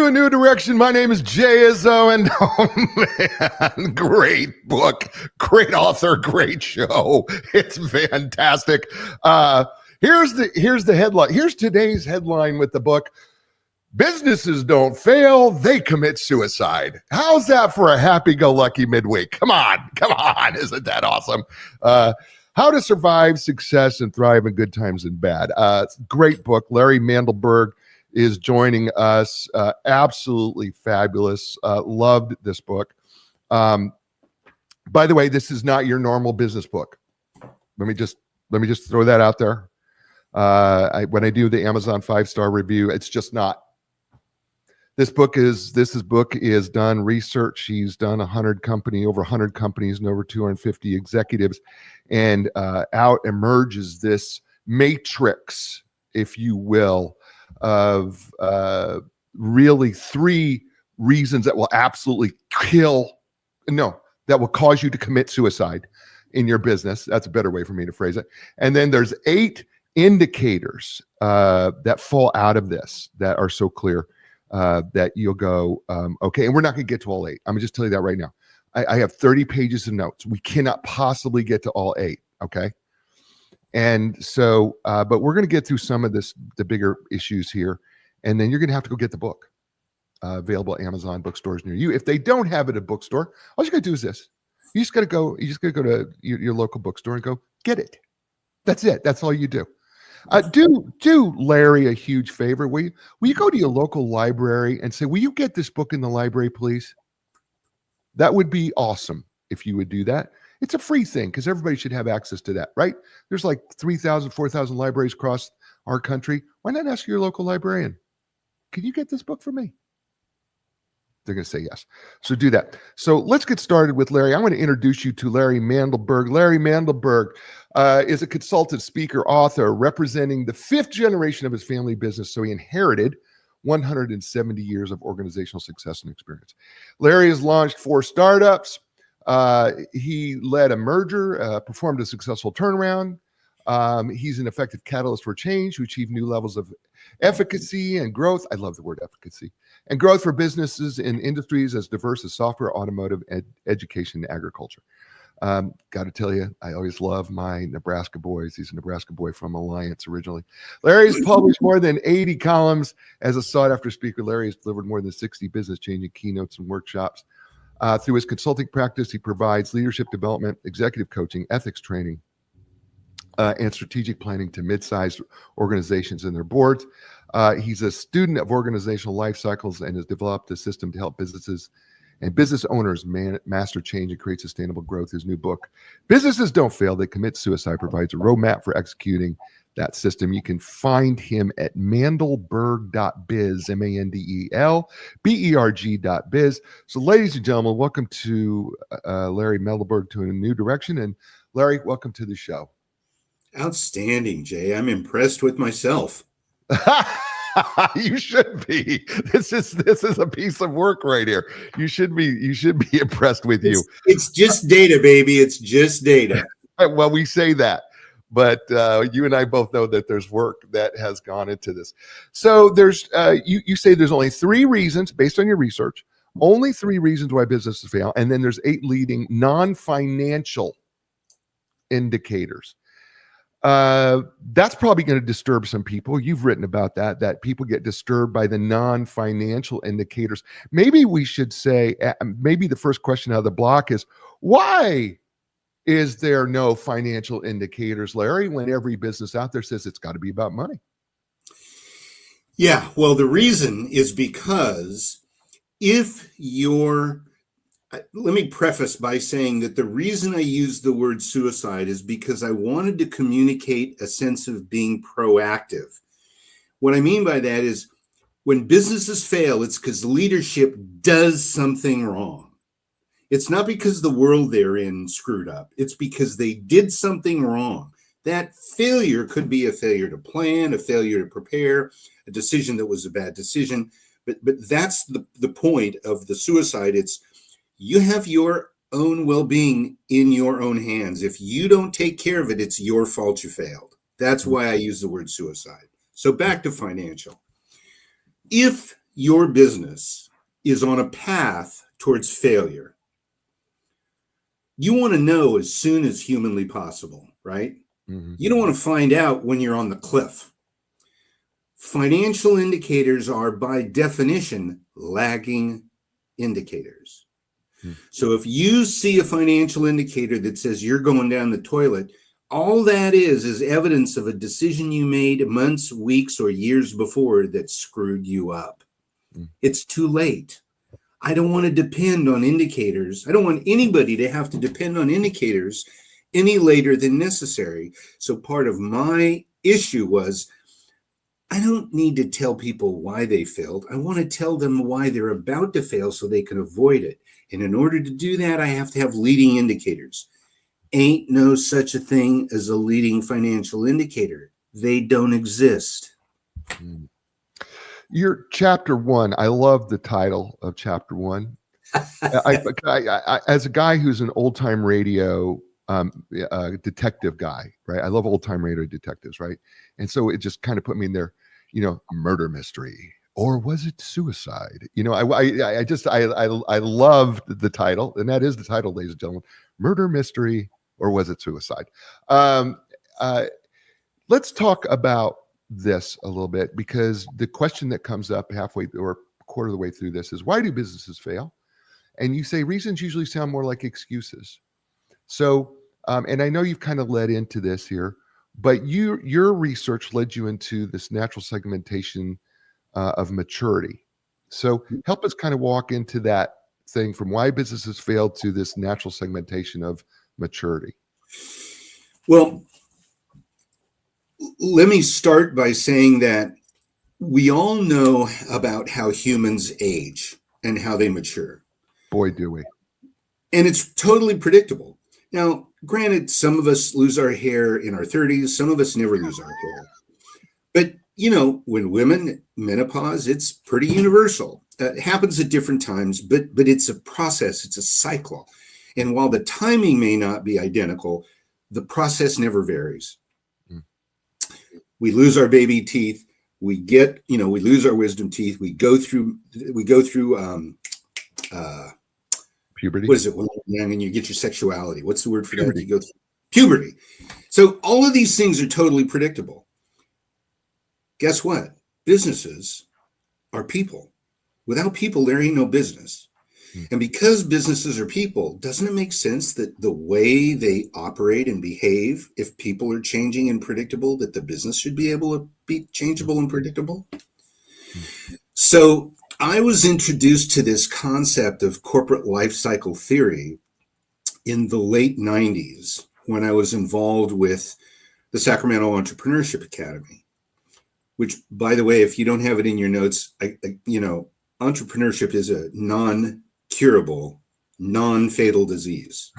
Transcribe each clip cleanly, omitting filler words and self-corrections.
A New Direction. My name is Jay Izzo, and oh man, great book, great author, great show. It's fantastic. Here's the headline. Here's today's headline with the book. Businesses don't fail, they commit suicide. How's that for a happy-go-lucky midweek? Come on. Isn't that awesome? How to Survive Success and Thrive in Good Times and Bad. Great book. Larry Mandelberg is joining us. Absolutely fabulous. Loved this book. By the way, this is not your normal business book. Let me just throw that out there. When I do the Amazon 5-star review, it's just not. This book is done research. He's done over 100 companies and over 250 executives, and out emerges this matrix, if you will, of really 3 reasons that will absolutely that will cause you to commit suicide in your business. That's a better way for me to phrase it. And then there's 8 indicators that fall out of this that are so clear that you'll go, okay. And we're not going to get to all 8. I'm gonna just tell you that right now. I have 30 pages of notes. We cannot possibly get to all 8. Okay. And so, but we're going to get through some of the bigger issues here. And then you're going to have to go get the book, available at Amazon bookstores near you. If they don't have it at a bookstore, all you got to do is this. You just got to go to your local bookstore and go get it. That's it. That's all you do. Do Larry a huge favor. Will you go to your local library and say, will you get this book in the library, please? That would be awesome if you would do that. It's a free thing because everybody should have access to that, right? There's like 3,000, 4,000 libraries across our country. Why not ask your local librarian? Can you get this book for me? They're going to say yes. So do that. So let's get started with Larry. I'm going to introduce you to Larry Mandelberg. Larry Mandelberg is a consultant, speaker, author, representing the 5th generation of his family business. So he inherited 170 years of organizational success and experience. Larry has launched 4 startups. He led a merger, performed a successful turnaround. He's an effective catalyst for change to achieve new levels of efficacy and growth. I love the word efficacy and growth for businesses in industries as diverse as software, automotive, education, and agriculture. Got to tell you, I always love my Nebraska boys. He's a Nebraska boy from Alliance originally. Larry's published more than 80 columns as a sought-after speaker. Larry has delivered more than 60 business-changing keynotes and workshops. Through his consulting practice, he provides leadership development, executive coaching, ethics training, and strategic planning to mid-sized organizations and their boards. He's a student of organizational life cycles and has developed a system to help businesses and business owners master change and create sustainable growth. His new book, Businesses Don't Fail, They Commit Suicide, provides a roadmap for executing that system. You can find him at mandelberg.biz, mandelberg.biz. So ladies and gentlemen, welcome to Larry Mandelberg to A New Direction. And Larry, welcome to the show. Outstanding, Jay. I'm impressed with myself. You should be. This is a piece of work right here. You should be impressed with you. It's just data, baby. It's just data. Well, we say that, but you and I both know that there's work that has gone into this. So there's you say there's only 3 reasons based on your research, only 3 reasons why businesses fail, and then there's 8 leading non-financial indicators. That's probably going to disturb some people. You've written about that people get disturbed by the non-financial indicators. Maybe we should say, maybe the first question out of the block is, why is there no financial indicators, Larry, when every business out there says it's got to be about money? Yeah, well, the reason is because let me preface by saying that the reason I use the word suicide is because I wanted to communicate a sense of being proactive. What I mean by that is when businesses fail, it's because leadership does something wrong. It's not because the world they're in screwed up. It's because they did something wrong. That failure could be a failure to plan, a failure to prepare, a decision that was a bad decision. But that's the point of the suicide. It's you have your own well-being in your own hands. If you don't take care of it, it's your fault you failed. That's why I use the word suicide. So back to financial. If your business is on a path towards failure, you want to know as soon as humanly possible, right? Mm-hmm. You don't want to find out when you're on the cliff. Financial indicators are, by definition, lagging indicators. Hmm. So if you see a financial indicator that says you're going down the toilet, all that is evidence of a decision you made months, weeks, or years before that screwed you up. Hmm. It's too late. I don't want to depend on indicators. I don't want anybody to have to depend on indicators any later than necessary. So part of my issue was, I don't need to tell people why they failed. I want to tell them why they're about to fail so they can avoid it. And in order to do that, I have to have leading indicators. Ain't no such a thing as a leading financial indicator. They don't exist. Hmm. Your chapter 1, I love the title of chapter 1. I, as a guy who's an old time radio detective guy, right? I love old time radio detectives, right? And so it just kind of put me in there, murder mystery, or was it suicide? I loved the title, and that is the title, ladies and gentlemen, murder mystery, or was it suicide? Let's talk about this a little bit, because the question that comes up halfway or a quarter of the way through this is, why do businesses fail? And you say reasons usually sound more like excuses. So, and I know you've kind of led into this here, but your research led you into this natural segmentation of maturity. So help us kind of walk into that thing from why businesses fail to this natural segmentation of maturity. Well, let me start by saying that we all know about how humans age and how they mature. Boy, do we. And it's totally predictable. Now, granted, some of us lose our hair in our 30s, some of us never lose our hair. But, when women menopause, it's pretty universal. It happens at different times, but it's a process, it's a cycle. And while the timing may not be identical, the process never varies. Mm. We lose our baby teeth, we lose our wisdom teeth, we go through Puberty. what is it when you're young and you get your sexuality? What's the word for Puberty. that? You go through puberty. So all of these things are totally predictable. Guess what? Businesses are people. Without people, there ain't no business. And because businesses are people, doesn't it make sense that the way they operate and behave, if people are changing and predictable, that the business should be able to be changeable and predictable? So I was introduced to this concept of corporate life cycle theory in the late 90s when I was involved with the Sacramento Entrepreneurship Academy, which, by the way, if you don't have it in your notes, entrepreneurship is a non-curable, non-fatal disease.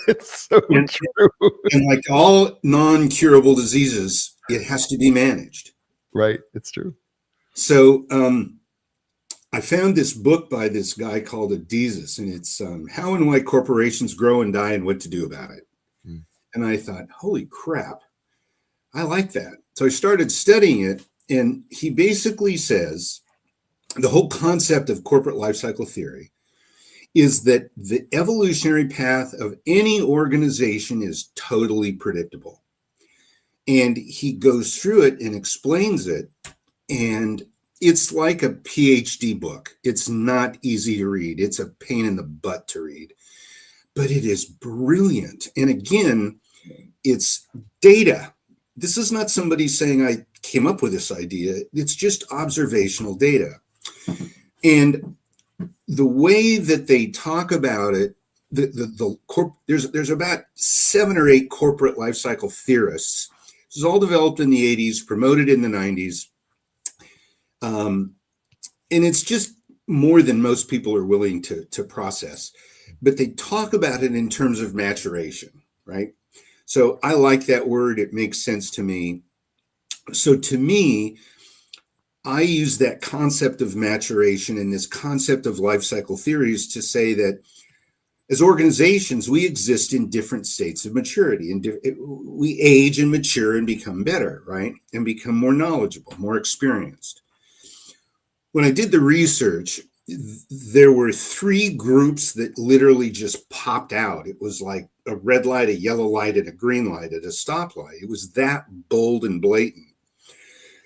It's so true. And like all non-curable diseases, it has to be managed. Right. It's true. So I found this book by this guy called Adizes, and it's How and Why Corporations Grow and Die and What to Do About It. And I thought, holy crap, I like that. So I started studying it, and he basically says the whole concept of corporate life cycle theory is that the evolutionary path of any organization is totally predictable. And he goes through it and explains it, and it's like a PhD book. It's not easy to read. It's a pain in the butt to read, but it is brilliant. And again, it's data. This is not somebody saying I came up with this idea. It's just observational data. And the way that they talk about it, there's about 7 or 8 corporate life cycle theorists. This was all developed in the 80s, promoted in the 90s. And it's just more than most people are willing to process. But they talk about it in terms of maturation, right? So I like that word. It makes sense to me. So to me, I use that concept of maturation and this concept of life cycle theories to say that as organizations, we exist in different states of maturity, and we age and mature and become better, right? And become more knowledgeable, more experienced. when I did the research, there were three groups that literally just popped out. It was like a red light, a yellow light, and a green light at a stoplight. It was that bold and blatant.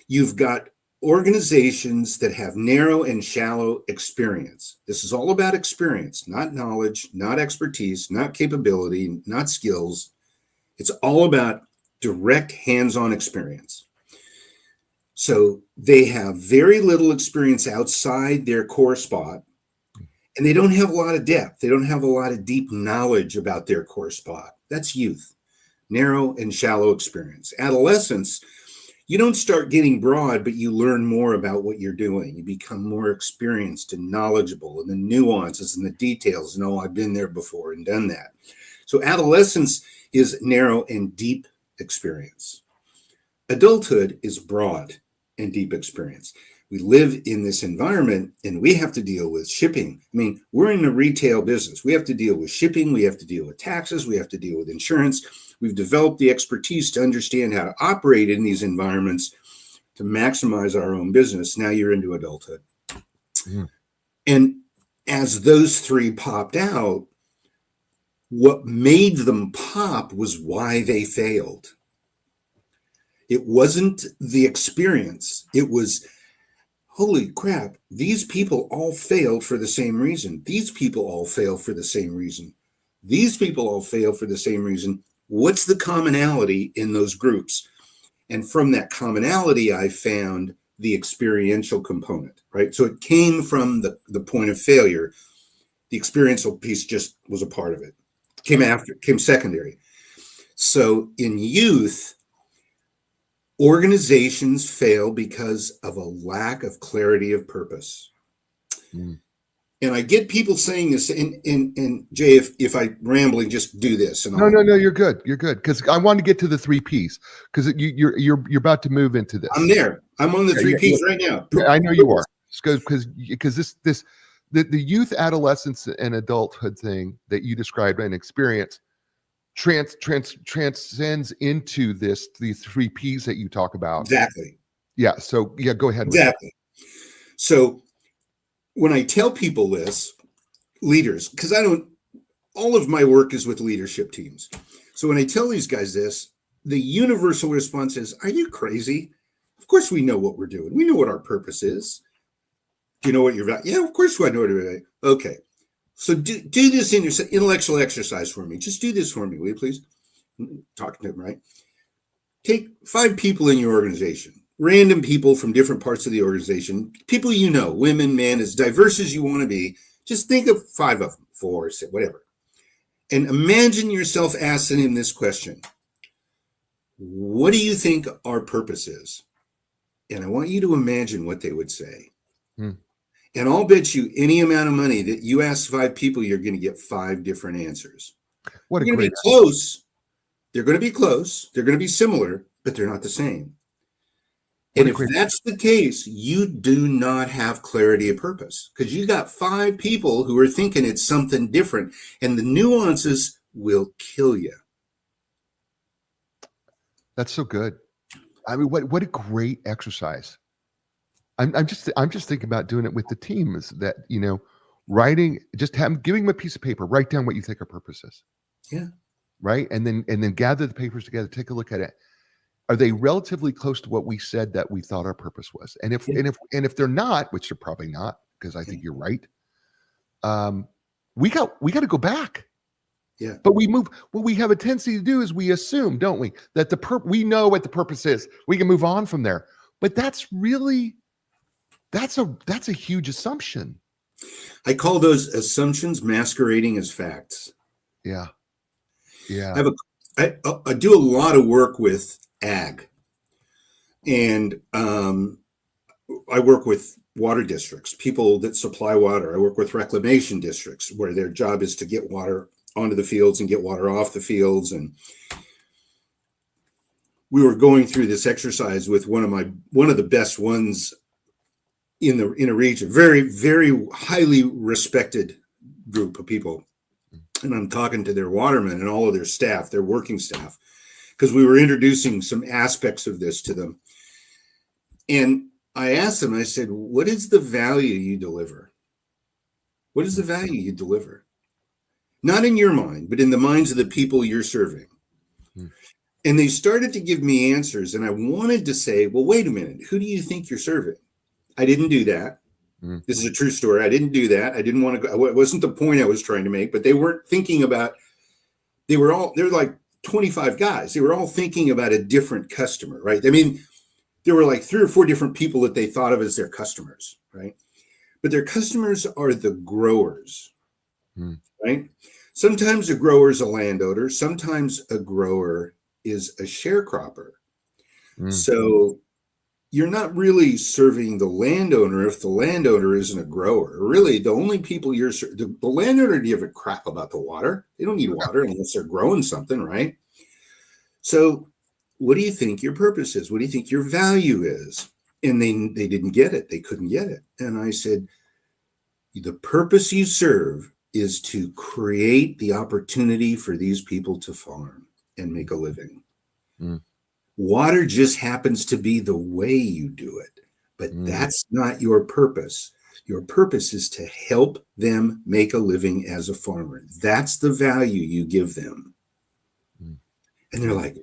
You've got organizations that have narrow and shallow experience. This is all about experience, not knowledge, not expertise, not capability, not skills. It's all about direct hands-on experience. So they have very little experience outside their core spot, and they don't have a lot of depth. They don't have a lot of deep knowledge about their core spot. That's youth, narrow and shallow experience. Adolescence, you don't start getting broad, but you learn more about what you're doing. You become more experienced and knowledgeable in the nuances and the details. No, I've been there before and done that. So adolescence is narrow and deep experience. Adulthood is broad and deep experience. We live in this environment and we have to deal with shipping. I mean, we're in the retail business. We have to deal with shipping. We have to deal with taxes. We have to deal with insurance. We've developed the expertise to understand how to operate in these environments to maximize our own business. Now you're into adulthood. Mm. And as those three popped out, what made them pop was why they failed. It wasn't the experience. It was, holy crap, these people all failed for the same reason. These people all fail for the same reason. These people all fail for the same reason. What's the commonality in those groups? And from that commonality, I found the experiential component, right? So it came from the point of failure. The experiential piece just was a part of it. Came secondary. So in youth, organizations fail because of a lack of clarity of purpose. Mm. And I get people saying this, and Jay, if I'm rambling, just do this. And no, you're good. You're good. Because I want to get to the 3 Ps, because you're about to move into this. I'm there. I'm on the 3 Ps right now. I know you are. Because the youth, adolescence, and adulthood thing that you described and experience transcends into these 3 Ps that you talk about. Exactly. Yeah. So go ahead. Exactly. So when I tell people this, leaders, because all of my work is with leadership teams. So when I tell these guys this, the universal response is, are you crazy? Of course we know what we're doing. We know what our purpose is. Do you know what you're about? Yeah, of course I know what you're about. Okay. So do this in your intellectual exercise for me. Just do this for me, will you please? Talking to them, right? Take 5 people in your organization, random people from different parts of the organization, people you know, women, men, as diverse as you want to be. Just think of 5 of them, 4, 6, whatever. And imagine yourself asking him this question. What do you think our purpose is? And I want you to imagine what they would say. And I'll bet you any amount of money that you ask 5 people, you're going to get 5 different answers. What a great great close. They're going to be close. They're going to be similar, but they're not the same. And if that's the case, you do not have clarity of purpose, because you got 5 people who are thinking it's something different, and the nuances will kill you. That's so good. I mean, what a great exercise. I'm just thinking about doing it with the teams, that, writing, giving them a piece of paper, write down what you think our purpose is. Yeah. Right. And then gather the papers together, take a look at it. Are they relatively close to what we said that we thought our purpose was? And if they're not, which they're probably not, because I think you're right. We got to go back. Yeah. But what we have a tendency to do is we assume, don't we, that we know what the purpose is. We can move on from there. But that's a huge assumption. I call those assumptions masquerading as facts. Yeah. Yeah. I do a lot of work with ag, and I work with water districts, people that supply water. I work with reclamation districts, where their job is to get water onto the fields and get water off the fields. And we were going through this exercise with one of the best ones in a region, very, very highly respected group of people. And I'm talking to their watermen and all of their staff, their working staff, because we were introducing some aspects of this to them. And I asked them, I said, what is the value you deliver? What is the value you deliver? Not in your mind, but in the minds of the people you're serving. Hmm. And they started to give me answers. And I wanted to say, well, wait a minute, who do you think you're serving? I didn't do that. Hmm. This is a true story. I didn't do that. I didn't want to go. It wasn't the point I was trying to make, but they weren't thinking about, they're like 25 guys. They were all thinking about a different customer, right? I mean, there were like 3 or 4 different people that they thought of as their customers, right? But their customers are the growers, right? Sometimes a grower is a landowner. Sometimes a grower is a sharecropper. So you're not really serving the landowner if the landowner isn't a grower. Really, the only people the landowner give a crap about the water. They don't need water unless they're growing something, right? So what do you think your purpose is? What do you think your value is? And they didn't get it. They couldn't get it. And I said, the purpose you serve is to create the opportunity for these people to farm and make a living. Water just happens to be the way you do it, but that's not your purpose. Your purpose is to help them make a living as a farmer. That's the value you give them. And they're like,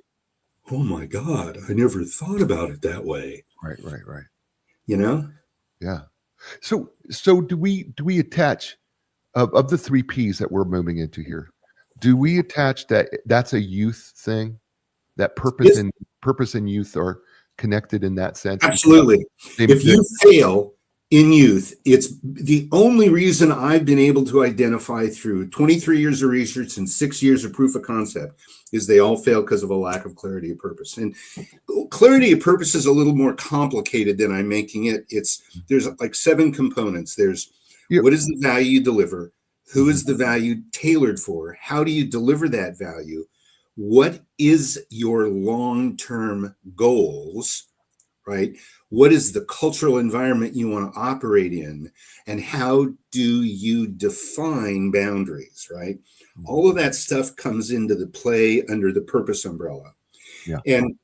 oh my God, I never thought about it that way. Right. You know? Yeah. So do we attach of the 3 P's that we're moving into here? Do we attach that's a youth thing? That purpose and youth are connected in that sense? Absolutely. If you fail in youth, it's the only reason I've been able to identify through 23 years of research and 6 years of proof of concept is they all fail because of a lack of clarity of purpose. And clarity of purpose is a little more complicated than I'm making it. There's like 7 components. There's what is the value you deliver? Who is the value tailored for? How do you deliver that value? What is your long-term goals, right? What is the cultural environment you want to operate in? And how do you define boundaries, right? All of that stuff comes into the play under the purpose umbrella. Yeah. And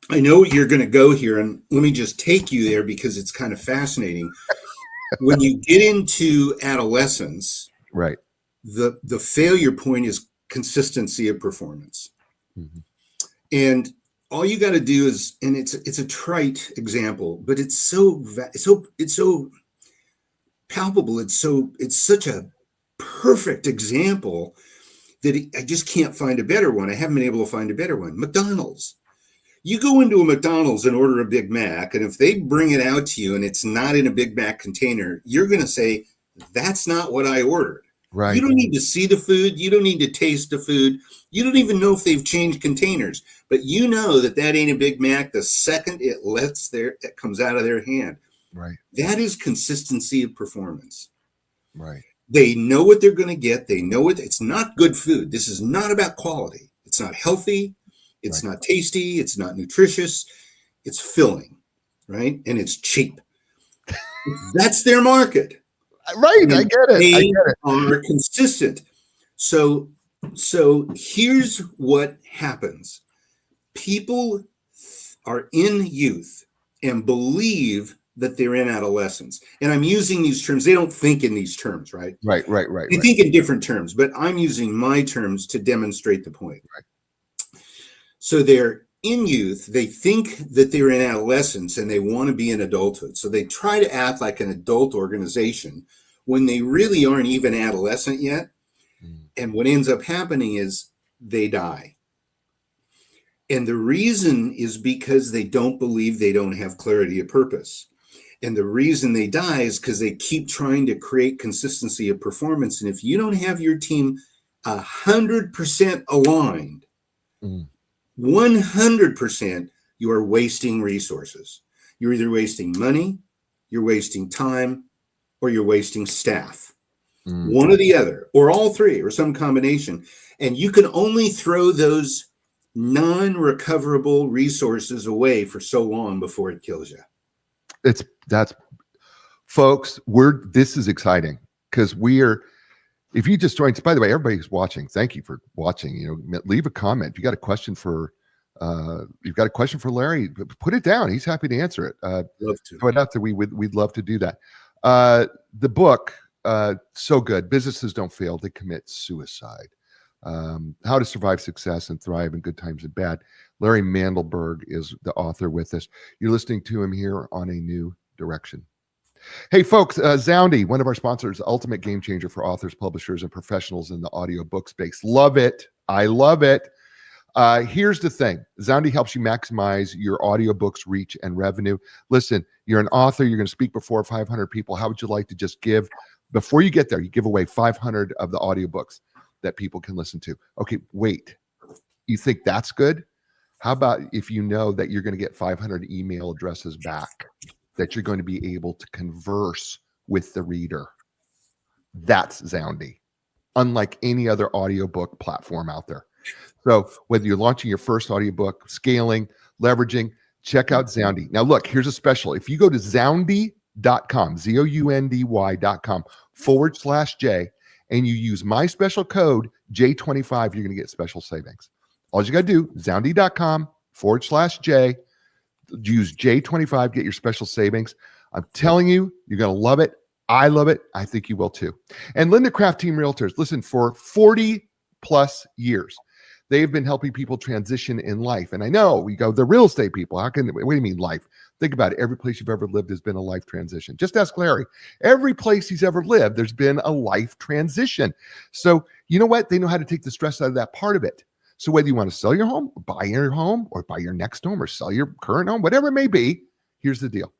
I know you're going to go here, and let me just take you there because it's kind of fascinating. When you get into adolescence, right, the failure point is consistency of performance. And all you got to do is, and it's a trite example, but it's so palpable. It's such a perfect example that I just can't find a better one. I haven't been able to find a better one. McDonald's. You go into a McDonald's and order a Big Mac, and if they bring it out to you and it's not in a Big Mac container, you're going to say, that's not what I ordered. right. You don't need to see the food. You don't need to taste the food. You don't even know if they've changed containers, but you know that ain't a Big Mac the second it comes out of their hand. Right. That is consistency of performance. Right. They know what they're going to get. They know it's not good food. This is not about quality. It's not healthy. It's not tasty. It's not nutritious. It's filling, right? And it's cheap. That's their market. Right. I get it. They are consistent. So here's what happens. People are in youth and believe that they're in adolescence. And I'm using these terms. They don't think in these terms, right? Right. They think in different terms, but I'm using my terms to demonstrate the point. Right. So they're in youth. They think that they're in adolescence and they want to be in adulthood. So they try to act like an adult organization when they really aren't even adolescent yet. And what ends up happening is they die. And the reason is because they don't believe they don't have clarity of purpose. And the reason they die is because they keep trying to create consistency of performance. And if you don't have your team 100% aligned, 100%, you are wasting resources. You're either wasting money, you're wasting time, or you're wasting staff. One or the other, or all 3, or some combination. And you can only throw those non-recoverable resources away for so long before it kills you. That's folks, this is exciting because if you just joined, by the way, everybody's watching, thank you for watching. Leave a comment. If you got a question for you've got a question for Larry, put it down. He's happy to answer it. Love to. Throw it out there. We'd love to do that. The book, so good. Businesses don't fail; they commit suicide. How to Survive Success and Thrive in Good Times and Bad. Larry Mandelberg is the author with us. You're listening to him here on A New Direction. Hey, folks, Zoundy, one of our sponsors, ultimate game changer for authors, publishers, and professionals in the audiobook space. Love it. I love it. Here's the thing. Zoundy helps you maximize your audiobooks reach and revenue. Listen, you're an author. You're going to speak before 500 people. How would you like to just give, before you get there, you give away 500 of the audiobooks that people can listen to. Okay, wait. You think that's good? How about if you know that you're going to get 500 email addresses back, that you're going to be able to converse with the reader? That's Zoundy, unlike any other audiobook platform out there. So whether you're launching your first audiobook, scaling, leveraging, check out Zoundy. Now look, here's a special. If you go to zoundy.com, zoundy.com/J, and you use my special code J25, you're going to get special savings. All you got to do, zoundy.com/J, use J25, get your special savings. I'm telling you, you're going to love it. I love it. I think you will too. And Linda Craft Team Realtors, listen, for 40 plus years, they've been helping people transition in life. And I know we go, the real estate people, what do you mean life? Think about it. Every place you've ever lived has been a life transition. Just ask Larry. Every place he's ever lived, there's been a life transition. So you know what? They know how to take the stress out of that part of it. So whether you want to sell your home, or buy your home, or buy your next home, or sell your current home, whatever it may be, here's the deal.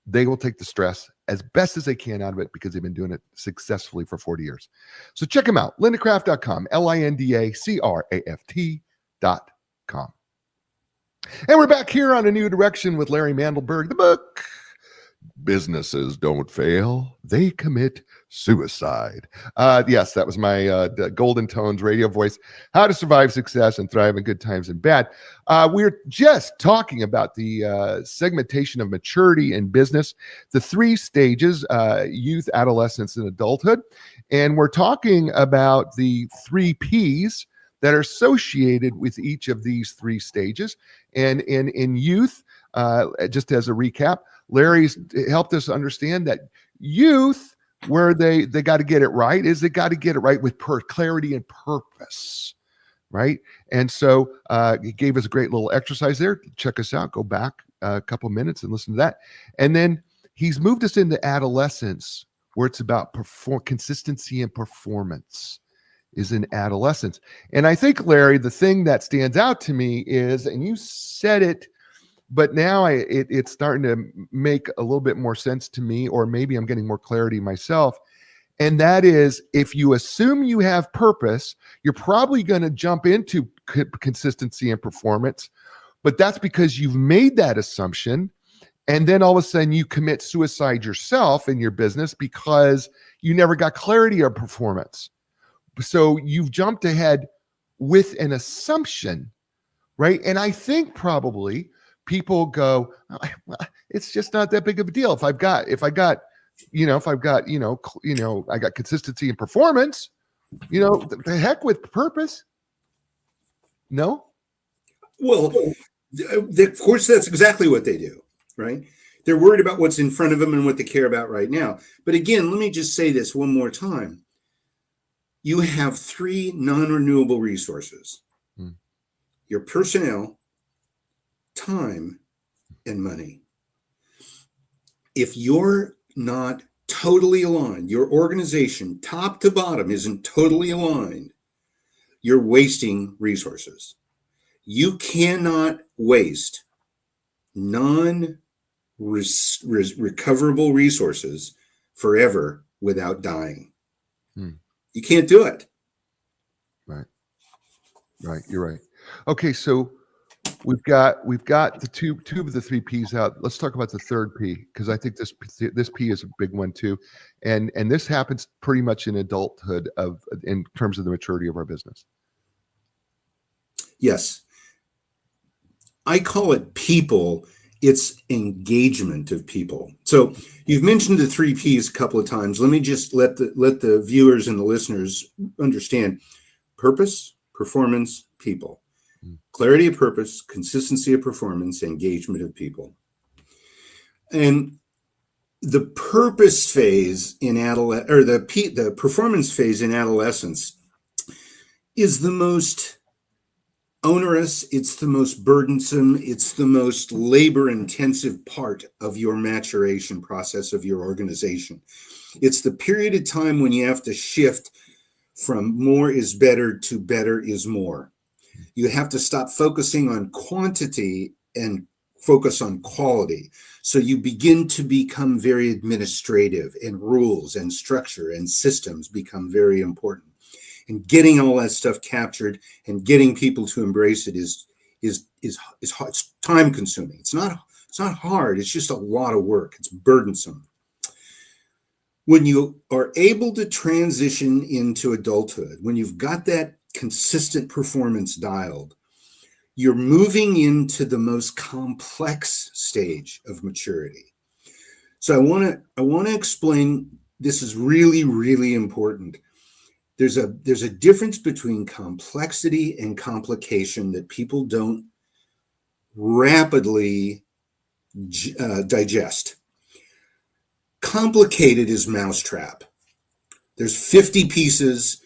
They will take the stress as best as they can out of it because they've been doing it successfully for 40 years. So check them out, lindacraft.com, LINDACRAFT.com. And we're back here on A New Direction with Larry Mandelberg. The book, Businesses Don't Fail, They Commit Suicide. Yes, that was my Golden Tones radio voice. How to Survive Success and Thrive in Good Times and Bad. We're just talking about the segmentation of maturity in business, the 3 stages, youth, adolescence, and adulthood. And we're talking about the 3 Ps that are associated with each of these 3 stages. And in youth, just as a recap, Larry's helped us understand that youth, where they got to get it right, is they got to get it right with clarity and purpose, right? And so he gave us a great little exercise there. Check us out. Go back a couple minutes and listen to that. And then he's moved us into adolescence, where it's about consistency and performance is in adolescence. And I think, Larry, the thing that stands out to me is, and you said it, but now it's starting to make a little bit more sense to me, or maybe I'm getting more clarity myself. And that is, if you assume you have purpose, you're probably going to jump into consistency and performance, but that's because you've made that assumption. And then all of a sudden you commit suicide yourself in your business because you never got clarity of performance. So you've jumped ahead with an assumption, right? And I think probably people go, well, it's just not that big of a deal. If I got consistency and performance, the heck with purpose. No? Well, of course, that's exactly what they do, right? They're worried about what's in front of them and what they care about right now. But again, let me just say this one more time. You have 3 non-renewable resources: your personnel, time, and money. If you're not totally aligned, your organization, top to bottom, isn't totally aligned, you're wasting resources. You cannot waste non-recoverable resources forever without dying. You can't do it. Right. You're right. Okay. So we've got the two of the 3 Ps out. Let's talk about the 3rd P, because I think this P is a big one too. And this happens pretty much in adulthood in terms of the maturity of our business. Yes. I call it people. It's engagement of people. So you've mentioned the 3 Ps a couple of times. Let me just let the viewers and the listeners understand: purpose, performance, people. Mm. Clarity of purpose, consistency of performance, engagement of people. And the purpose phase in the performance phase in adolescence is the most onerous, it's the most burdensome, it's the most labor intensive part of your maturation process of your organization. It's the period of time when you have to shift from more is better to better is more. You have to stop focusing on quantity and focus on quality. So you begin to become very administrative, and rules and structure and systems become very important. And getting all that stuff captured and getting people to embrace it is hard. It's time consuming. It's not hard. It's just a lot of work. It's burdensome. When you are able to transition into adulthood, when you've got that consistent performance dialed, you're moving into the most complex stage of maturity. So I want to explain, this is really, really important. There's a difference between complexity and complication that people don't rapidly digest. Complicated is mousetrap. There's 50 pieces.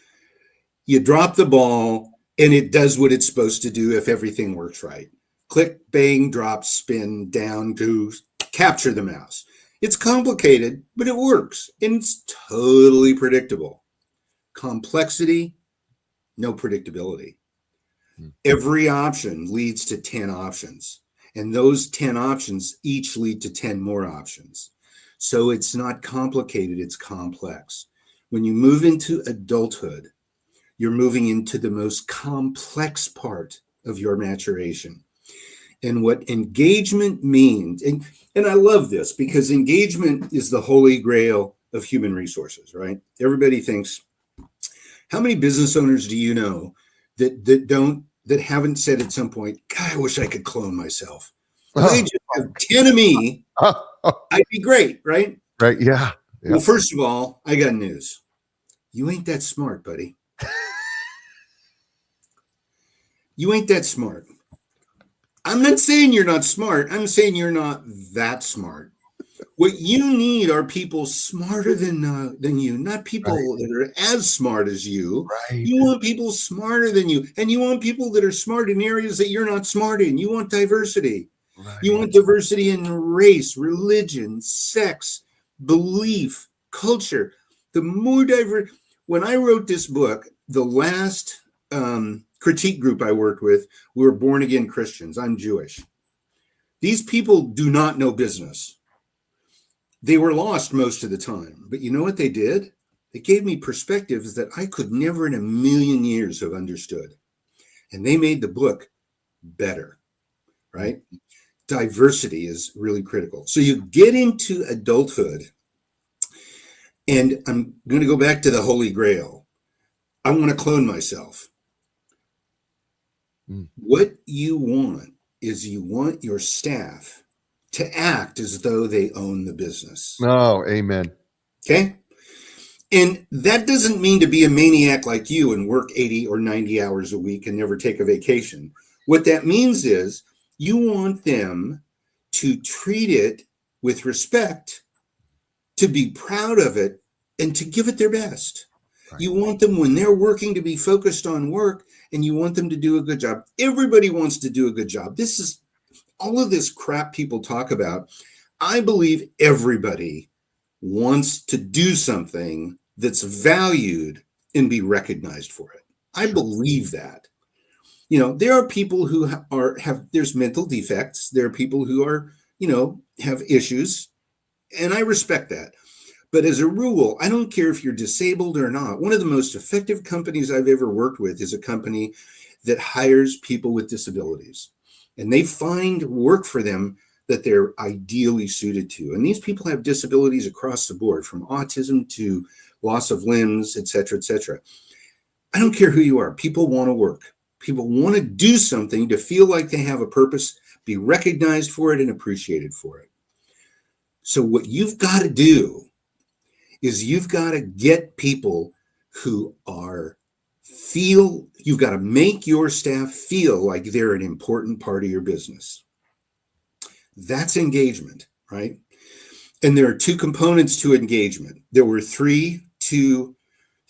You drop the ball and it does what it's supposed to do if everything works right. Click, bang, drop, spin, down, to capture the mouse. It's complicated, but it works and it's totally predictable. Complexity, no predictability. Every option leads to 10 options, and those 10 options each lead to 10 more options. So it's not complicated, it's complex. When you move into adulthood, you're moving into the most complex part of your maturation. And what engagement means, and I love this because engagement is the holy grail of human resources, right? Everybody thinks, how many business owners do you know that haven't said at some point, God, I wish I could clone myself. If I just have 10 of me, I'd be great, right? Right. Yeah. Well, first of all, I got news. You ain't that smart, buddy. You ain't that smart. I'm not saying you're not smart. I'm saying you're not that smart. What you need are people smarter than you, not people that are as smart as you. Right. You want people smarter than you, and you want people that are smart in areas that you're not smart in. You want diversity. Right. You want diversity in race, religion, sex, belief, culture. The more diverse. When I wrote this book, the last critique group I worked with, we were born again Christians. I'm Jewish. These people do not know business. They were lost most of the time, but you know what they did? They gave me perspectives that I could never in a million years have understood. And they made the book better, right? Diversity is really critical. So you get into adulthood, and I'm going to go back to the Holy Grail. I want to clone myself. What you want is you want your staff to act as though they own the business. Oh, amen. Okay. And that doesn't mean to be a maniac like you and work 80 or 90 hours a week and never take a vacation. What that means is you want them to treat it with respect, to be proud of it, and to give it their best. Right. You want them, when they're working, to be focused on work, and you want them to do a good job. Everybody wants to do a good job. This is all of this crap people talk about. I believe everybody wants to do something that's valued and be recognized for it. I believe that. You know, there are people who have there's mental defects. There are people who are, have issues, and I respect that. But as a rule, I don't care if you're disabled or not. One of the most effective companies I've ever worked with is a company that hires people with disabilities, and they find work for them that they're ideally suited to. And these people have disabilities across the board, from autism to loss of limbs, et cetera, et cetera. I don't care who you are. People want to work. People want to do something to feel like they have a purpose, be recognized for it and appreciated for it. So what you've got to do is you've got to get people who are You've got to make your staff feel like they're an important part of your business. That's engagement, right? And there are two components to engagement. There were three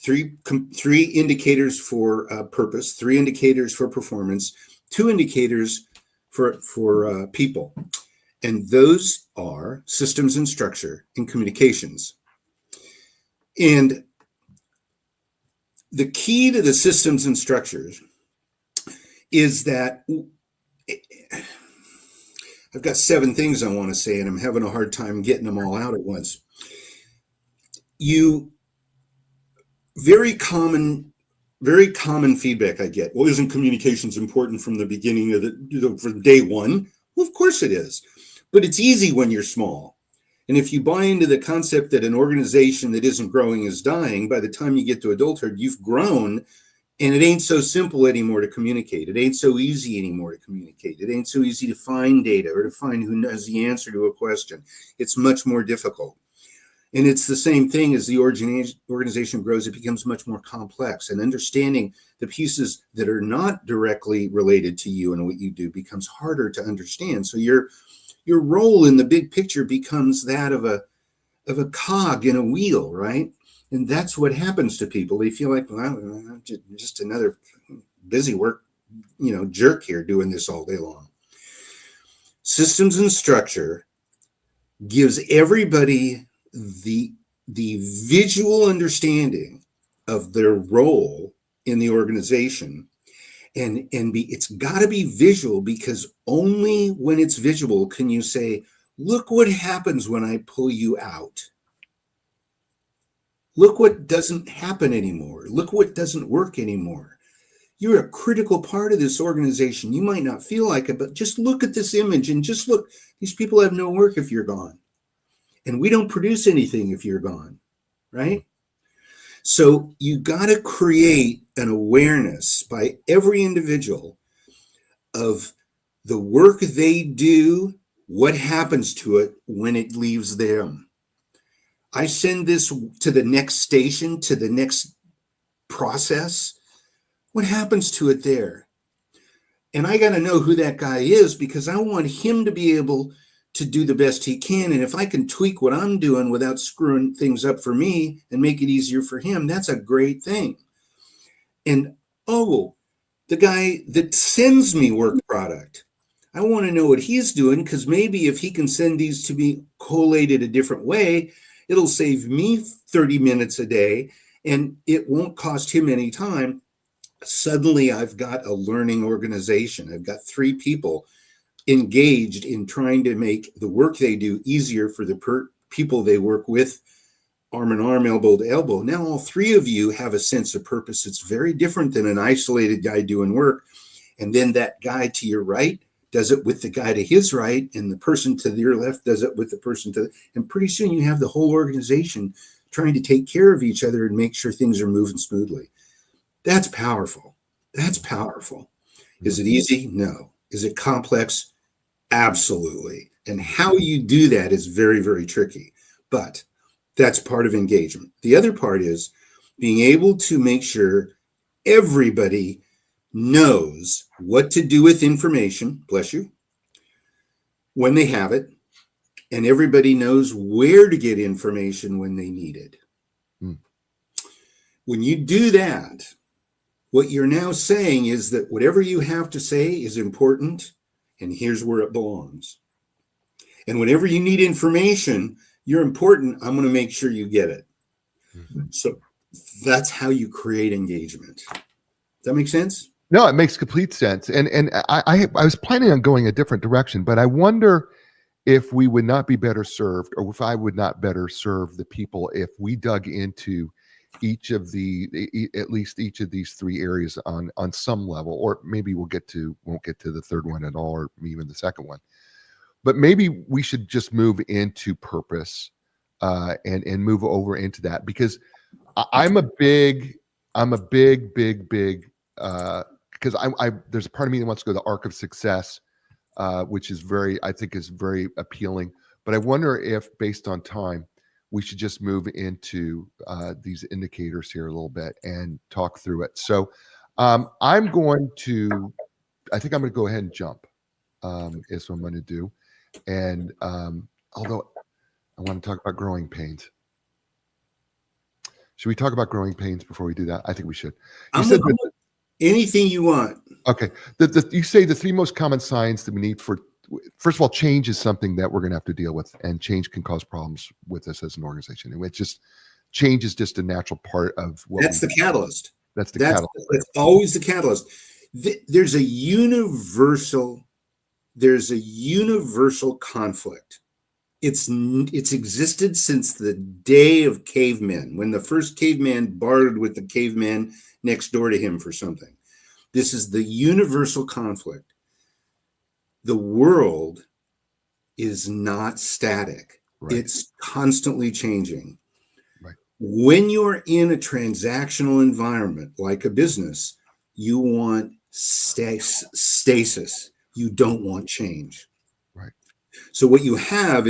indicators for purpose, 3 indicators for performance, 2 indicators for people. And those are systems and structure and communications. And the key to the systems and structures is that I've got 7 things I want to say, and I'm having a hard time getting them all out at once. Very common feedback I get. Well, isn't communications important from the beginning of from day one? Well, of course it is, but it's easy when you're small. And if you buy into the concept that an organization that isn't growing is dying, by the time you get to adulthood, you've grown, and it ain't so simple anymore to communicate. It ain't so easy anymore to communicate. It ain't so easy to find data or to find who knows the answer to a question. It's much more difficult. And it's the same thing as the organization grows, it becomes much more complex. And understanding the pieces that are not directly related to you and what you do becomes harder to understand. So your role in the big picture becomes that of a cog in a wheel, right? And that's what happens to people. They feel like, well, I'm just another busy work, jerk here doing this all day long. Systems and structure gives everybody the visual understanding of their role in the organization, and it's got to be visual, because only when it's visual can you say, look what happens when I pull you out. Look what doesn't happen anymore. Look what doesn't work anymore. You're a critical part of this organization. You might not feel like it, but just look at this image and just look. These people have no work if you're gone. And we don't produce anything if you're gone, right? So you got to create an awareness by every individual of the work they do, what happens to it when it leaves them. I send this to the next station, to the next process. What happens to it there? And I got to know who that guy is, because I want him to be able to do the best he can. And if I can tweak what I'm doing without screwing things up for me and make it easier for him, that's a great thing. And the guy that sends me work product, I want to know what he's doing, because maybe if he can send these to me collated a different way, it'll save me 30 minutes a day and it won't cost him any time. Suddenly I've got a learning organization. I've got 3 people engaged in trying to make the work they do easier for the people they work with, arm in arm, elbow to elbow. Now all 3 of you have a sense of purpose. It's very different than an isolated guy doing work. And then that guy to your right does it with the guy to his right, and the person to your left does it with the person and pretty soon you have the whole organization trying to take care of each other and make sure things are moving smoothly. That's powerful. That's powerful. Is it easy? No. Is it complex? Absolutely. And how you do that is very, very tricky, but that's part of engagement. The other part is being able to make sure everybody knows what to do with information, bless you, when they have it, and everybody knows where to get information when they need it. When you do that, what you're now saying is that whatever you have to say is important, and here's where it belongs. And whenever you need information, you're important, I'm going to make sure you get it. So that's how you create engagement. Does that make sense? No, it makes complete sense. And I was planning on going a different direction, but I wonder if we would not be better served, or if I would not better serve the people if we dug into at least each of these 3 areas on some level, or maybe won't get to the third one at all, or even the second one. But maybe we should just move into purpose and move over into that, because I'm a big because there's a part of me that wants to go the arc of success, which is I think is very appealing. But I wonder if, based on time, we should just move into these indicators here a little bit and talk through it. So I think I'm going to go ahead and jump is what I'm going to do. And although I want to talk about growing pains. Should we talk about growing pains before we do that? I think we should. You said anything you want. Okay. You say the three most common signs that we need for, first of all, change is something that we're going to have to deal with, and change can cause problems with us as an organization. And change is just a natural part of what That's the catalyst. That's the catalyst. It's always the catalyst. There's a universal conflict. It's existed since the day of cavemen, when the first caveman bartered with the caveman next door to him for something. This is the universal conflict. The world is not static. Right. It's constantly changing. Right. When you're in a transactional environment like a business, you want stasis. You don't want change. Right. So what you have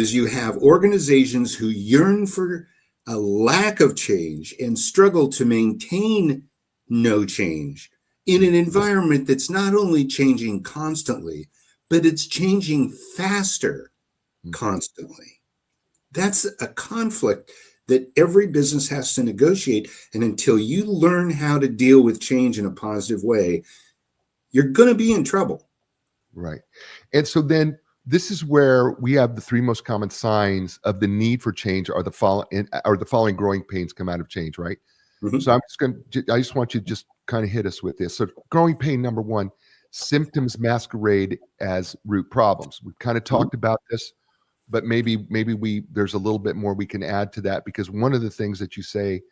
organizations who yearn for a lack of change and struggle to maintain no change in an environment that's not only changing constantly, but it's changing faster constantly. That's a conflict that every business has to negotiate. And until you learn how to deal with change in a positive way, you're going to be in trouble. Right. And so then this is where we have the three most common signs of the need for change are the following growing pains come out of change, right? Mm-hmm. So I just want you to just kind of hit us with this. So growing pain, number one, symptoms masquerade as root problems. We've kind of talked about this, but maybe there's a little bit more we can add to that, because one of the things that you say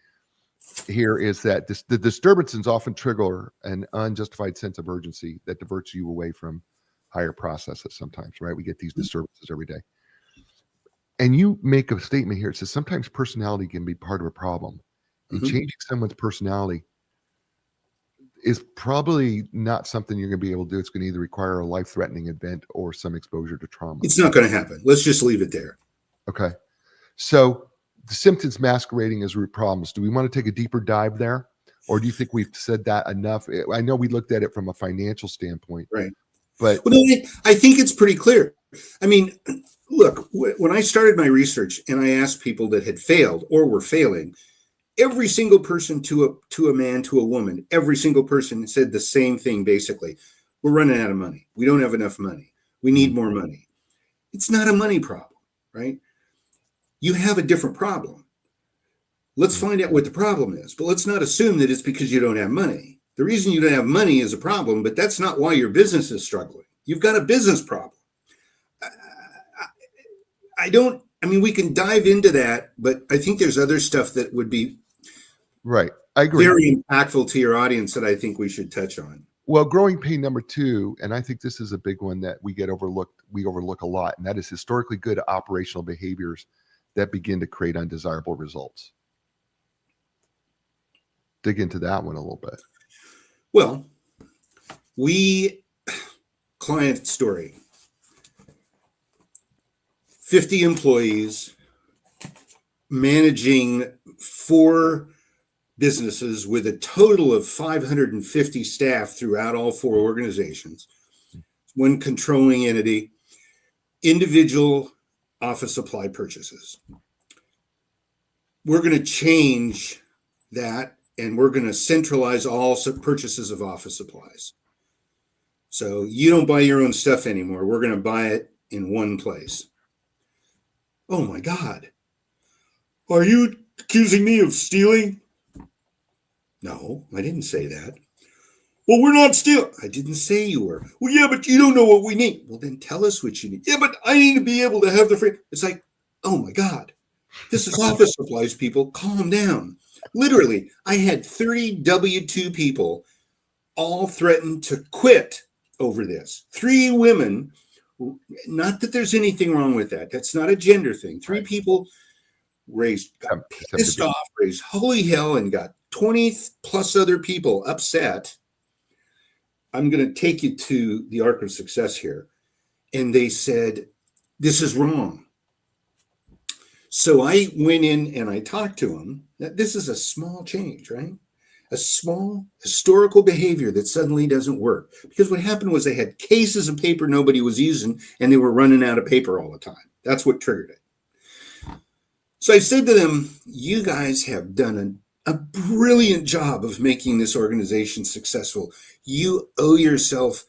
here is that the disturbances often trigger an unjustified sense of urgency that diverts you away from higher processes sometimes, right? We get these disturbances every day. And you make a statement here. It says sometimes personality can be part of a problem. And changing someone's personality is probably not something you're going to be able to do. It's going to either require a life-threatening event or some exposure to trauma. It's not going to happen. Let's just leave it there. Okay. So the symptoms masquerading as root problems. Do we want to take a deeper dive there? Or do you think we've said that enough? I know we looked at it from a financial standpoint. Right. But I think it's pretty clear. I mean, look, when I started my research and I asked people that had failed or were failing, every single person to a man, to a woman, every single person said the same thing, basically. We're running out of money. We don't have enough money. We need more money. It's not a money problem, right? You have a different problem. Let's find out what the problem is, but let's not assume that it's because you don't have money. The reason you don't have money is a problem, but that's not why your business is struggling. You've got a business problem. We can dive into that, but I think there's other stuff that would be right. I agree. Very impactful to your audience that I think we should touch on. Well, growing pain number two, and I think this is a big one that we overlook a lot, and that is historically good operational behaviors that begin to create undesirable results. Dig into that one a little bit. Well, client story, 50 employees, managing 4 businesses with a total of 550 staff throughout all 4 organizations, one controlling entity, individual office supply purchases. We're going to change that, and we're going to centralize all purchases of office supplies. So you don't buy your own stuff anymore. We're going to buy it in one place. Oh my God. Are you accusing me of stealing? No, I didn't say that. Well, we're not stealing. I didn't say you were. Well, yeah, but you don't know what we need. Well, then tell us what you need. Yeah, but I need to be able to have the free. It's like, oh my God, this is office supplies, people. Calm down. Literally, I had 30 W-2 people all threaten to quit over this. 3 women, not that there's anything wrong with that. That's not a gender thing. 3 people got pissed off, raised holy hell, and got 20 plus other people upset. I'm going to take you to the arc of success here. And they said, this is wrong. So I went in and I talked to them. This is a small change, right? A small historical behavior that suddenly doesn't work. Because what happened was they had cases of paper nobody was using, and they were running out of paper all the time. That's what triggered it. So I said to them, you guys have done a brilliant job of making this organization successful. You owe yourself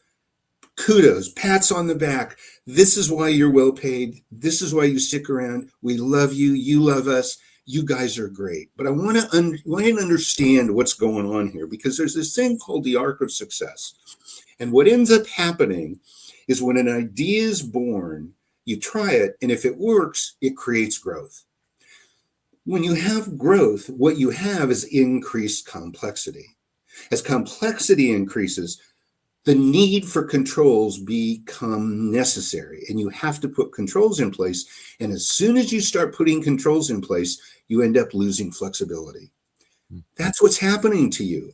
kudos, pats on the back. This is why you're well paid. This is why you stick around. We love you. You love us. You guys are great. But I want to understand what's going on here, because there's this thing called the arc of success. And what ends up happening is when an idea is born, you try it, and if it works, it creates growth. When you have growth, what you have is increased complexity. As complexity increases, the need for controls become necessary, and you have to put controls in place. And as soon as you start putting controls in place, you end up losing flexibility. That's what's happening to you.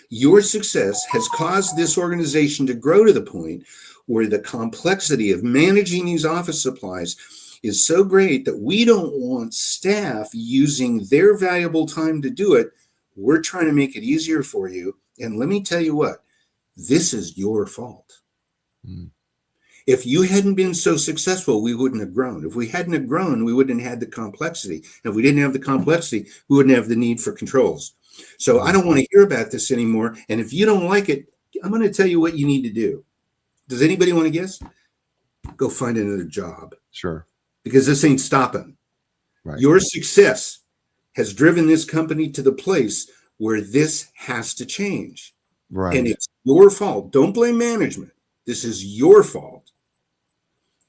Your success has caused this organization to grow to the point where the complexity of managing these office supplies is so great that we don't want staff using their valuable time to do it. We're trying to make it easier for you. And let me tell you what, this is your fault. If you hadn't been so successful, we wouldn't have grown. If we hadn't have grown, we wouldn't have had the complexity. And if we didn't have the complexity, we wouldn't have the need for controls. So I don't want to hear about this anymore. And if you don't like it, I'm going to tell you what you need to do. Does anybody want to guess? Go find another job. Sure. Because this ain't stopping. Right. Your success has driven this company to the place where this has to change. Right. And it's your fault. Don't blame management. This is your fault.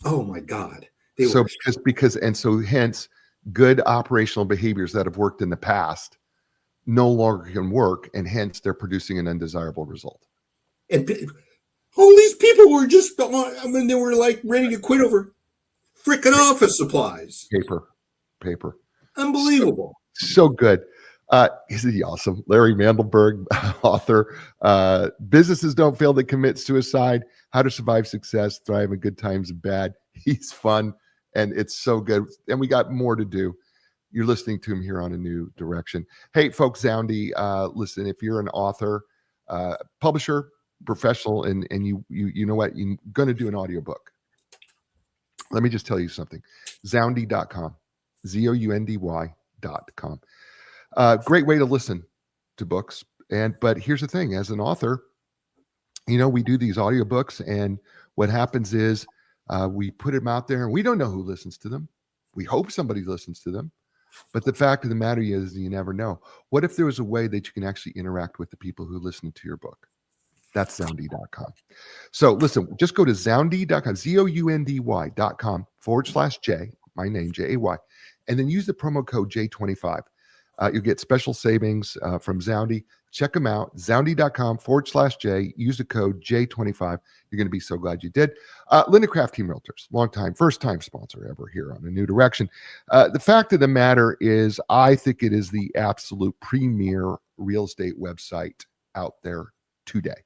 Oh my God. So hence good operational behaviors that have worked in the past no longer can work, and hence they're producing an undesirable result. And all these people were just, they were like ready to quit over freaking office supplies. Paper. Unbelievable. So good. Isn't he awesome? Larry Mandelberg, author. Businesses Don't Fail, They Commit Suicide. How to Survive Success, Thrive in Good Times and Bad. He's fun, and it's so good. And we got more to do. You're listening to him here on A New Direction. Hey, folks, Zoundy, listen, if you're an author, publisher, professional, and you know what, you're going to do an audiobook. Let me just tell you something. Zoundy.com, ZOUNDY.com. Great way to listen to books. But here's the thing, as an author, we do these audiobooks, and what happens is we put them out there and we don't know who listens to them. We hope somebody listens to them. But the fact of the matter is, you never know. What if there was a way that you can actually interact with the people who listen to your book? That's Zoundy.com. So listen, just go to Zoundy.com, ZOUNDY.com/J, my name, Jay, and then use the promo code J25. You'll get special savings from Zoundy. Check them out, Zoundy.com/J. Use the code J25. You're going to be so glad you did. Linda Craft Team Realtors, first-time sponsor ever here on A New Direction. The fact of the matter is, I think it is the absolute premier real estate website out there today.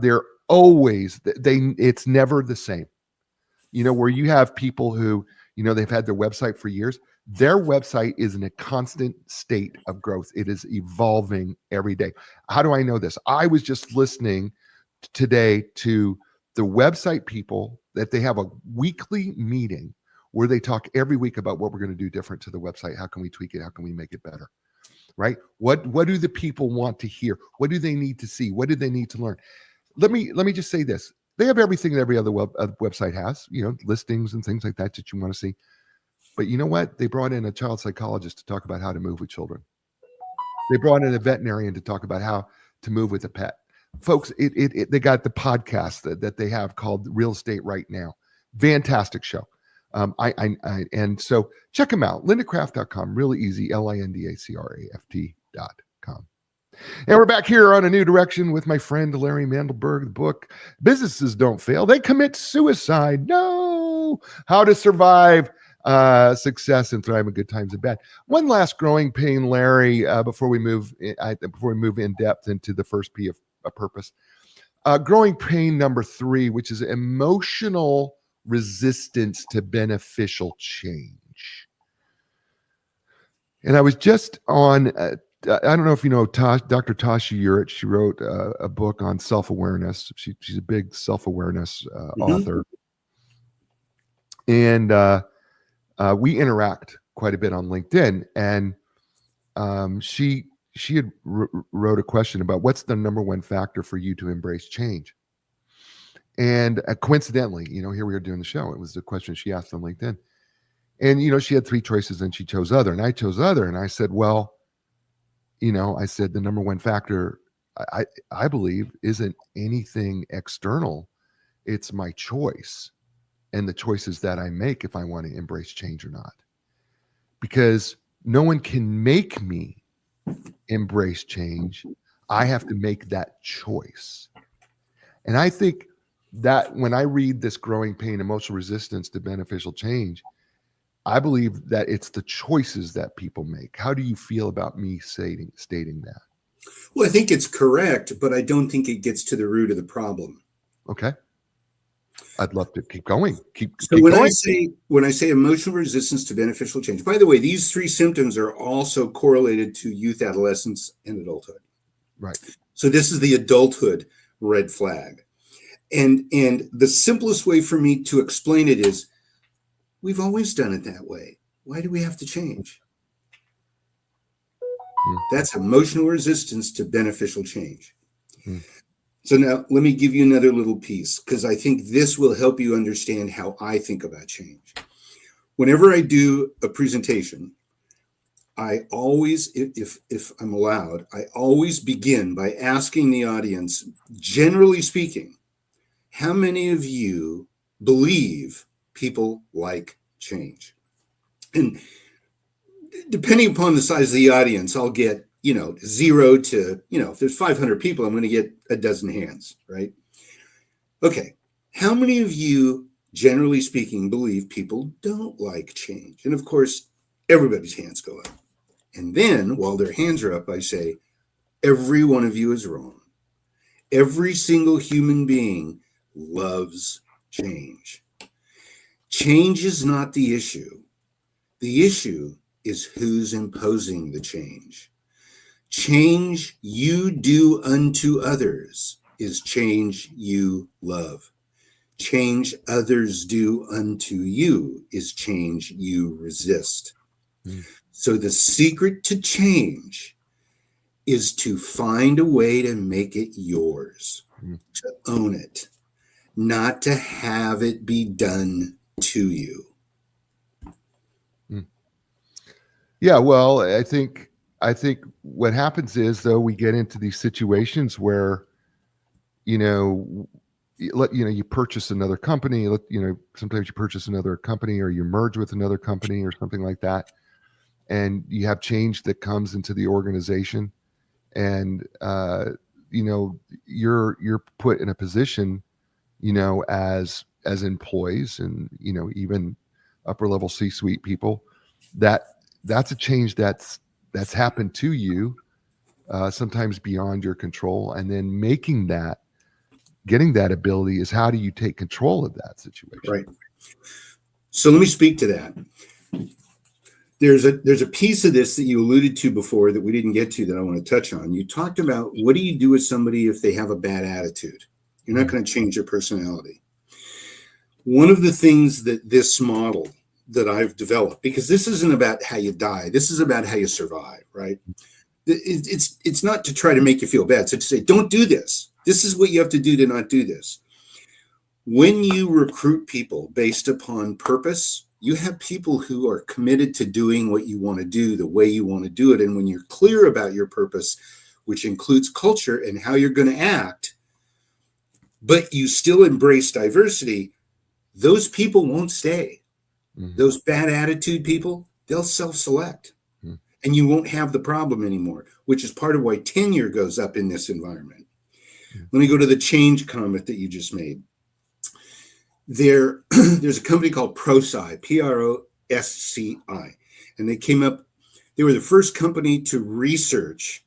They're always, it's never the same. Where you have people who, they've had their website for years. Their website is in a constant state of growth. It is evolving every day. How do I know this? I was just listening today to the website people that they have a weekly meeting where they talk every week about what we're going to do different to the website. How can we tweak it? How can we make it better? Right? What do the people want to hear? What do they need to see? What do they need to learn? Let me just say this. They have everything that every other website has, listings and things like that you want to see. But you know what? They brought in a child psychologist to talk about how to move with children. They brought in a veterinarian to talk about how to move with a pet. Folks, they got the podcast that they have called Real Estate Right Now. Fantastic show. And so check them out. LindaCraft.com, really easy, LindaCraft.com. And we're back here on A New Direction with my friend Larry Mandelberg. The book, Businesses Don't Fail, They Commit Suicide. No! How to Survive Success and Thrive in Good Times and Bad. One last growing pain, Larry, before we move in depth into the first P of purpose. Growing pain number 3, which is emotional resistance to beneficial change. And I was just on, I don't know if you know Dr. Tasha Urich. She wrote a book on self-awareness. She's a big self-awareness author. And we interact quite a bit on LinkedIn. And she had wrote a question about what's the number one factor for you to embrace change. And coincidentally, here we are doing the show. It was the question she asked on LinkedIn. And, she had three choices and she chose other. And I chose other. And I said, well, I said the number one factor I believe isn't anything external. It's my choice and the choices that I make if I want to embrace change or not. Because no one can make me embrace change. I have to make that choice. And I think that when I read this Growing Pain, Emotional Resistance to Beneficial Change, I believe that it's the choices that people make. How do you feel about me stating that? Well, I think it's correct, but I don't think it gets to the root of the problem. Okay. I'd love to keep going. Keep when going. I say emotional resistance to beneficial change, by the way, these three symptoms are also correlated to youth, adolescence, and adulthood. Right. So this is the adulthood red flag. And the simplest way for me to explain it is we've always done it that way. Why do we have to change? That's emotional resistance to beneficial change. So now let me give you another little piece, because I think this will help you understand how I think about change. Whenever I do a presentation, I always, if I'm allowed, I always begin by asking the audience, generally speaking, how many of you believe people like change? And depending upon the size of the audience, I'll get 0 to, if there's 500 people, I'm going to get a dozen hands, right? Okay. How many of you, generally speaking, believe people don't like change? And of course, everybody's hands go up. And then while their hands are up, I say, every one of you is wrong. Every single human being loves change. Change is not the issue. The issue is who's imposing the change. Change you do unto others is change you love. Change others do unto you is change you resist. So the secret to change is to find a way to make it yours, to own it, not to have it be done to you. Yeah, well, I think what happens is, though, we get into these situations where, you purchase another company, sometimes you purchase another company or you merge with another company or something like that. And you have change that comes into the organization, and you're put in a position, as employees and even upper level C-suite people, that's a change that's happened to you, sometimes beyond your control, and then getting that ability is how do you take control of that situation? Right. So let me speak to that. There's a piece of this that you alluded to before that we didn't get to that I want to touch on. You talked about what do you do with somebody if they have a bad attitude? You're not going to change their personality. One of the things that this model that I've developed, because this isn't about how you die, this is about how you survive, right? It's not to try to make you feel bad. So to say, don't do this. This is what you have to do to not do this. When you recruit people based upon purpose, you have people who are committed to doing what you want to do the way you want to do it. And when you're clear about your purpose, which includes culture and how you're going to act, but you still embrace diversity, those people won't stay. Those bad attitude people, they'll self-select. And you won't have the problem anymore, which is part of why tenure goes up in this environment. Let me go to the change comment that you just made. There's a company called ProSci, Prosci, and they were the first company to research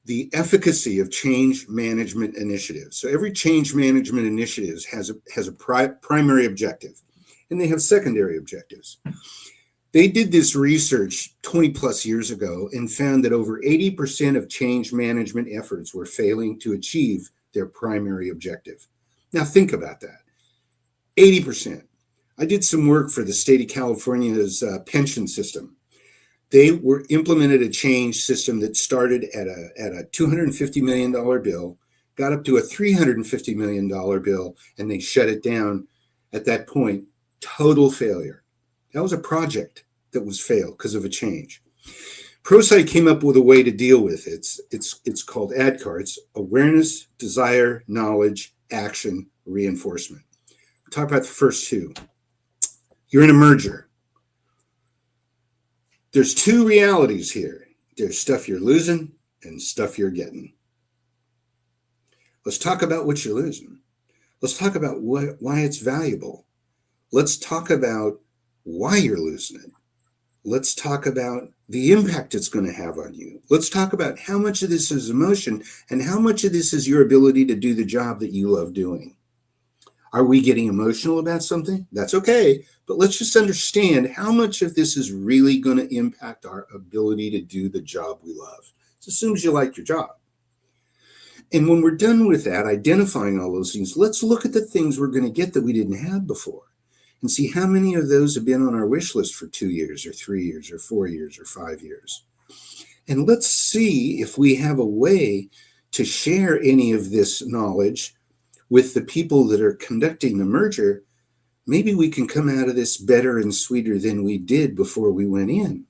the efficacy of change management initiatives. So every change management initiative has a primary objective, and they have secondary objectives. They did this research 20 plus years ago and found that over 80% of change management efforts were failing to achieve their primary objective. Now think about that. 80%. I did some work for the state of California's pension system. They were implemented a change system that started at a $250 million bill, got up to a $350 million bill, and they shut it down at that point. Total failure. That was a project that was failed because of a change. ProSite came up with a way to deal with it. It's called ADKAR. It's awareness, desire, knowledge, action, reinforcement. We'll talk about the first two. You're in a merger. There's two realities here. There's stuff you're losing and stuff you're getting. Let's talk about what you're losing. Let's talk about why it's valuable. Let's talk about why you're losing it. Let's talk about the impact it's going to have on you. Let's talk about how much of this is emotion and how much of this is your ability to do the job that you love doing. Are we getting emotional about something? That's okay, but let's just understand how much of this is really going to impact our ability to do the job we love. It assumes you like your job. And when we're done with that, identifying all those things, let's look at the things we're going to get that we didn't have before and see how many of those have been on our wish list for 2 years or 3 years or 4 years or 5 years. And let's see if we have a way to share any of this knowledge with the people that are conducting the merger. Maybe we can come out of this better and sweeter than we did before we went in.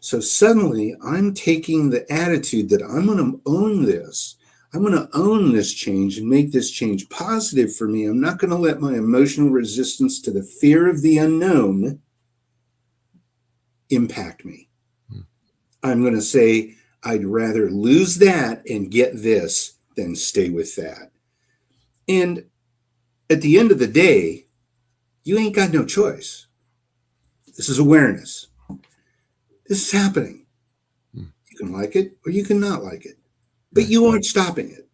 So suddenly I'm taking the attitude that I'm going to own this. I'm going to own this change and make this change positive for me. I'm not going to let my emotional resistance to the fear of the unknown impact me. I'm going to say, I'd rather lose that and get this than stay with that. And at the end of the day, you ain't got no choice. This is awareness. This is happening. You can like it or you can not like it, but you aren't stopping it.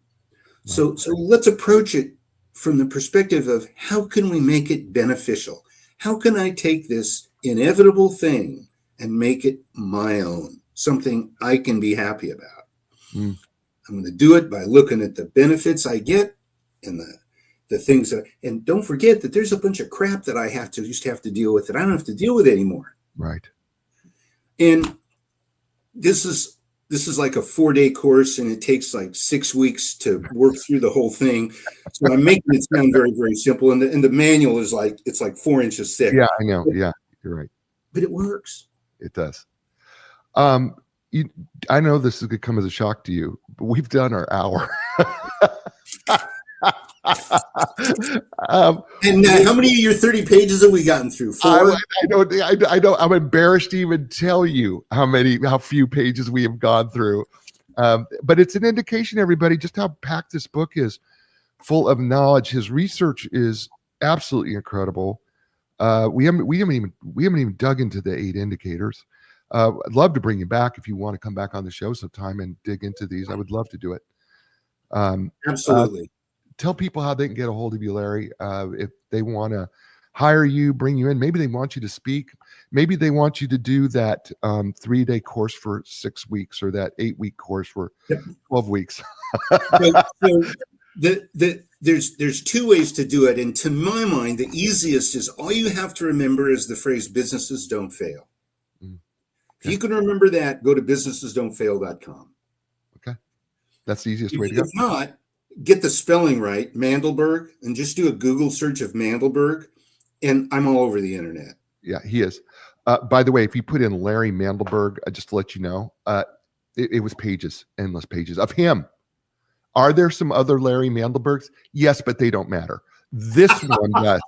So let's approach it from the perspective of how can we make it beneficial? How can I take this inevitable thing and make it my own, something I can be happy about? I'm going to do it by looking at the benefits I get and the things that, and don't forget that there's a bunch of crap that I used to have to deal with that I don't have to deal with anymore. Right. And this is like a 4-day course, and it takes like 6 weeks to work through the whole thing. So I'm making it sound very, very simple. And the manual is like, it's like 4 inches thick. Yeah, I know. Yeah, you're right. But it works. It does. I know this is going to come as a shock to you, but we've done our hour. And how many of your 30 pages have we gotten through? 4? I know. I'm embarrassed to even tell you how few pages we have gone through. But it's an indication, everybody, just how packed this book is, full of knowledge. His research is absolutely incredible. We haven't even dug into the 8 indicators. I'd love to bring you back if you want to come back on the show sometime and dig into these. I would love to do it. Absolutely. Tell people how they can get a hold of you, Larry, if they want to hire you, bring you in. Maybe they want you to speak. Maybe they want you to do that 3-day course for 6 weeks or that 8-week course for 12 weeks. There's 2 ways to do it. And to my mind, the easiest is all you have to remember is the phrase businesses don't fail. If you can remember that, go to businessesdon'tfail.com. Okay. That's the easiest way to go. If not, get the spelling right, Mandelberg, and just do a Google search of Mandelberg, and I'm all over the internet. Yeah, he is. By the way, if you put in Larry Mandelberg, just to let you know, it was pages, endless pages of him. Are there some other Larry Mandelbergs? Yes, but they don't matter. This one does.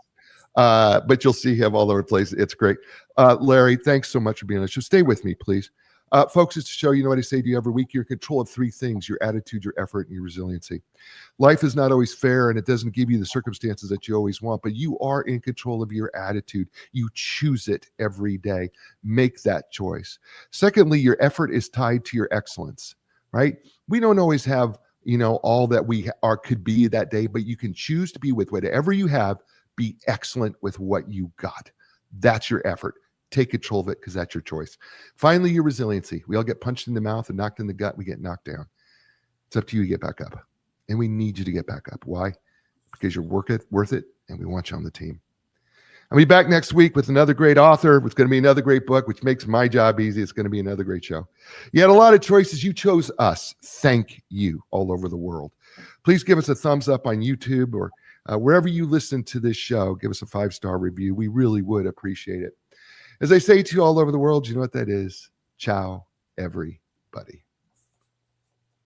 But you'll see him all over the place. It's great. Larry, thanks so much for being on the show. Stay with me, please. Folks, it's a show, you know what I say to you every week, you're in control of 3 things: your attitude, your effort, and your resiliency. Life is not always fair, and it doesn't give you the circumstances that you always want, but you are in control of your attitude. You choose it every day. Make that choice. Secondly, your effort is tied to your excellence, right? We don't always have, all that we could be that day, but you can choose to be with whatever you have, be excellent with what you got. That's your effort. Take control of it because that's your choice. Finally, your resiliency. We all get punched in the mouth and knocked in the gut. We get knocked down. It's up to you to get back up. And we need you to get back up. Why? Because you're worth it, and we want you on the team. I'll be back next week with another great author. It's going to be another great book, which makes my job easy. It's going to be another great show. You had a lot of choices. You chose us. Thank you all over the world. Please give us a thumbs up on YouTube or wherever you listen to this show. Give us a 5-star review. We really would appreciate it. As I say to you all over the world, you know what that is? Ciao, everybody.